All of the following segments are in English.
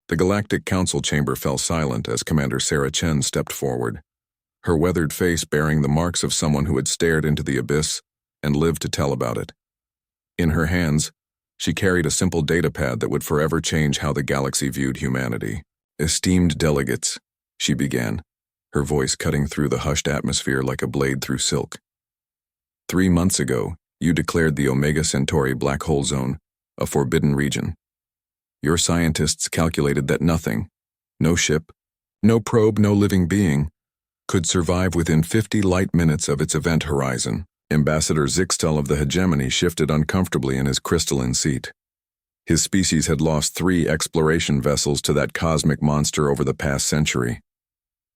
The Galactic Council chamber fell silent as Commander Sarah Chen stepped forward, her weathered face bearing the marks of someone who had stared into the abyss and lived to tell about it. In her hands, she carried a simple datapad that would forever change how the galaxy viewed humanity. "Esteemed delegates," she began, her voice cutting through the hushed atmosphere like a blade through silk. 3 months ago, you declared the Omega Centauri black hole zone a forbidden region. Your scientists calculated that nothing, no ship, no probe, no living being, could survive within 50 light minutes of its event horizon. Ambassador Zixtel of the Hegemony shifted uncomfortably in his crystalline seat. His species had lost 3 exploration vessels to that cosmic monster over the past century.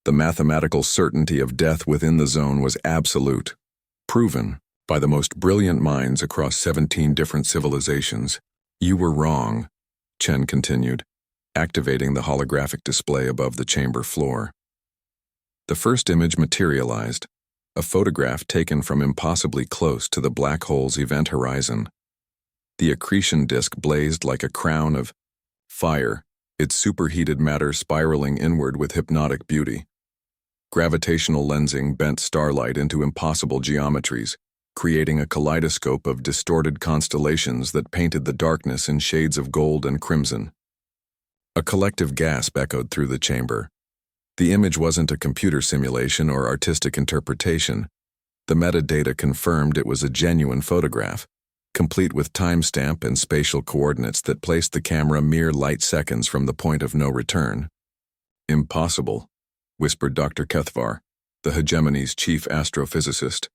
The mathematical certainty of death within the zone was absolute, proven by the most brilliant minds across 17 different civilizations. "You were wrong," Chen continued, activating the holographic display above the chamber floor. The first image materialized, a photograph taken from impossibly close to the black hole's event horizon. The accretion disk blazed like a crown of fire, its superheated matter spiraling inward with hypnotic beauty. Gravitational lensing bent starlight into impossible geometries, creating a kaleidoscope of distorted constellations that painted the darkness in shades of gold and crimson. A collective gasp echoed through the chamber. The image wasn't a computer simulation or artistic interpretation. The metadata confirmed it was a genuine photograph, complete with timestamp and spatial coordinates that placed the camera mere light seconds from the point of no return. "Impossible," whispered Dr. Kethvar, the Hegemony's chief astrophysicist.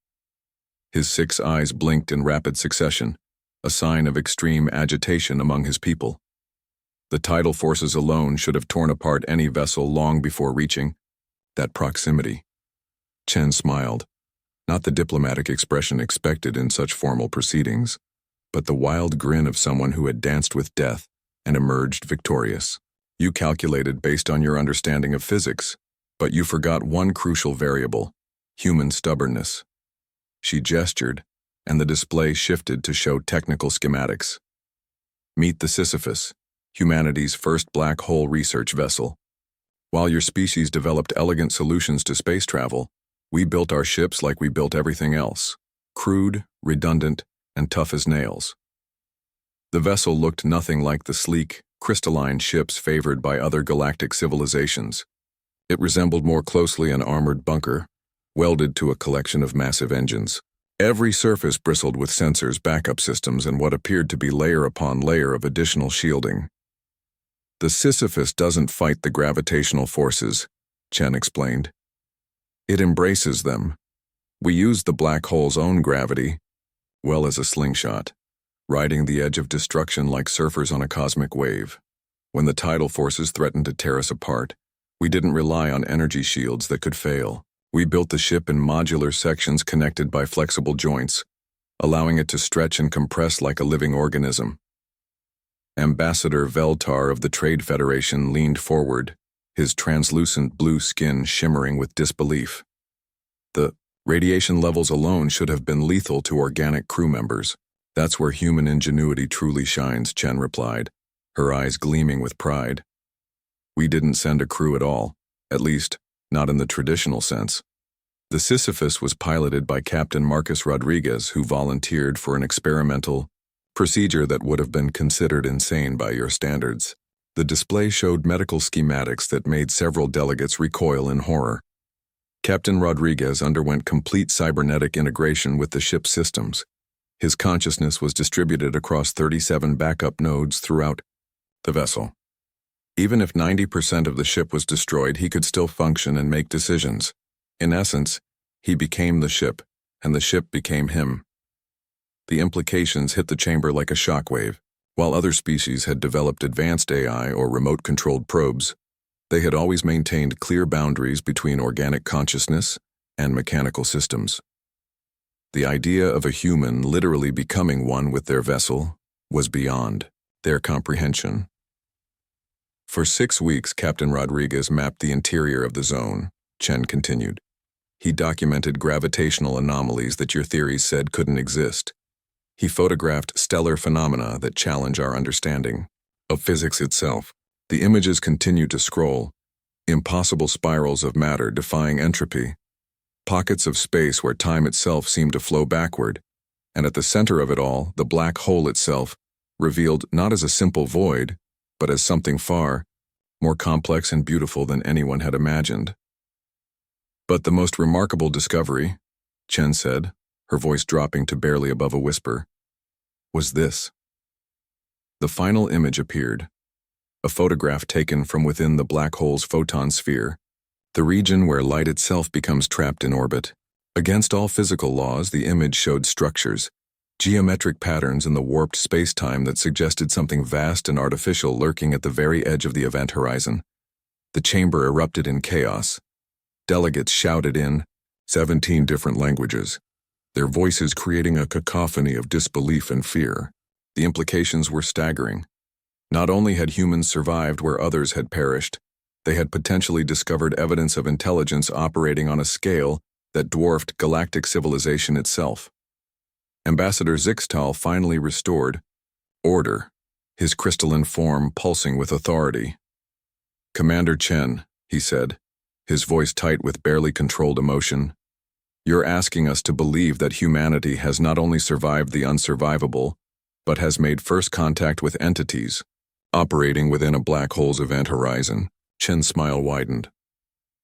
His 6 eyes blinked in rapid succession, a sign of extreme agitation among his people. The tidal forces alone should have torn apart any vessel long before reaching that proximity. Chen smiled, not the diplomatic expression expected in such formal proceedings, but the wild grin of someone who had danced with death and emerged victorious. "You calculated based on your understanding of physics, but you forgot one crucial variable: human stubbornness." She gestured, and the display shifted to show technical schematics. "Meet the Sisyphus, humanity's first black hole research vessel. While your species developed elegant solutions to space travel, we built our ships like we built everything else: crude, redundant, and tough as nails." The vessel looked nothing like the sleek, crystalline ships favored by other galactic civilizations. It resembled more closely an armored bunker, welded to a collection of massive engines. Every surface bristled with sensors, backup systems, and what appeared to be layer upon layer of additional shielding. "The Sisyphus doesn't fight the gravitational forces," Chen explained. "It embraces them. We use the black hole's own gravity, well as a slingshot, riding the edge of destruction like surfers on a cosmic wave. When the tidal forces threatened to tear us apart, we didn't rely on energy shields that could fail. We built the ship in modular sections connected by flexible joints, allowing it to stretch and compress like a living organism." Ambassador Veltar of the Trade Federation leaned forward, his translucent blue skin shimmering with disbelief. "The radiation levels alone should have been lethal to organic crew members. That's where human ingenuity truly shines," Chen replied, her eyes gleaming with pride. "We didn't send a crew at all, at least, not in the traditional sense. The Sisyphus was piloted by Captain Marcus Rodriguez, who volunteered for an experimental procedure that would have been considered insane by your standards." The display showed medical schematics that made several delegates recoil in horror. Captain Rodriguez underwent complete cybernetic integration with the ship's systems. His consciousness was distributed across 37 backup nodes throughout the vessel. Even if 90% of the ship was destroyed, he could still function and make decisions. In essence, he became the ship, and the ship became him. The implications hit the chamber like a shockwave. While other species had developed advanced AI or remote-controlled probes, they had always maintained clear boundaries between organic consciousness and mechanical systems. The idea of a human literally becoming one with their vessel was beyond their comprehension. For 6 weeks, Captain Rodriguez mapped the interior of the zone, Chen continued. He documented gravitational anomalies that your theories said couldn't exist. He photographed stellar phenomena that challenge our understanding of physics itself. The images continued to scroll, impossible spirals of matter defying entropy, pockets of space where time itself seemed to flow backward, and at the center of it all, the black hole itself, revealed not as a simple void, but as something far more complex and beautiful than anyone had imagined. But the most remarkable discovery, Chen said, her voice dropping to barely above a whisper, was this. The final image appeared, a photograph taken from within the black hole's photon sphere, the region where light itself becomes trapped in orbit. Against all physical laws, the image showed structures, geometric patterns in the warped space-time that suggested something vast and artificial lurking at the very edge of the event horizon. The chamber erupted in chaos. Delegates shouted in 17 different languages, their voices creating a cacophony of disbelief and fear. The implications were staggering. Not only had humans survived where others had perished, they had potentially discovered evidence of intelligence operating on a scale that dwarfed galactic civilization itself. Ambassador Zixtal finally restored order, his crystalline form pulsing with authority. "Commander Chen," he said, his voice tight with barely controlled emotion, "you're asking us to believe that humanity has not only survived the unsurvivable, but has made first contact with entities operating within a black hole's event horizon." Chen's smile widened.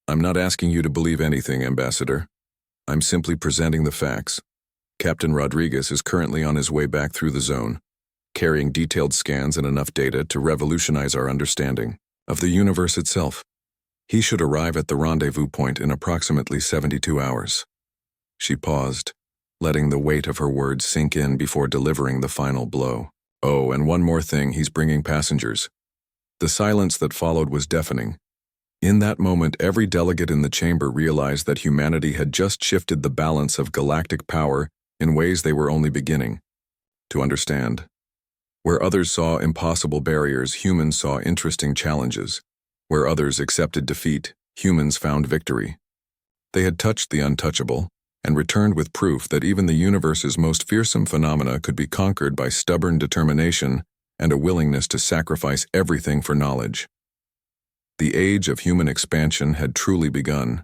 "I'm not asking you to believe anything, Ambassador. I'm simply presenting the facts. Captain Rodriguez is currently on his way back through the zone, carrying detailed scans and enough data to revolutionize our understanding of the universe itself. He should arrive at the rendezvous point in approximately 72 hours. She paused, letting the weight of her words sink in before delivering the final blow. "Oh, and one more thing, he's bringing passengers." The silence that followed was deafening. In that moment, every delegate in the chamber realized that humanity had just shifted the balance of galactic power in ways they were only beginning to understand. Where others saw impossible barriers, humans saw interesting challenges. Where others accepted defeat, humans found victory. They had touched the untouchable and returned with proof that even the universe's most fearsome phenomena could be conquered by stubborn determination and a willingness to sacrifice everything for knowledge. The age of human expansion had truly begun.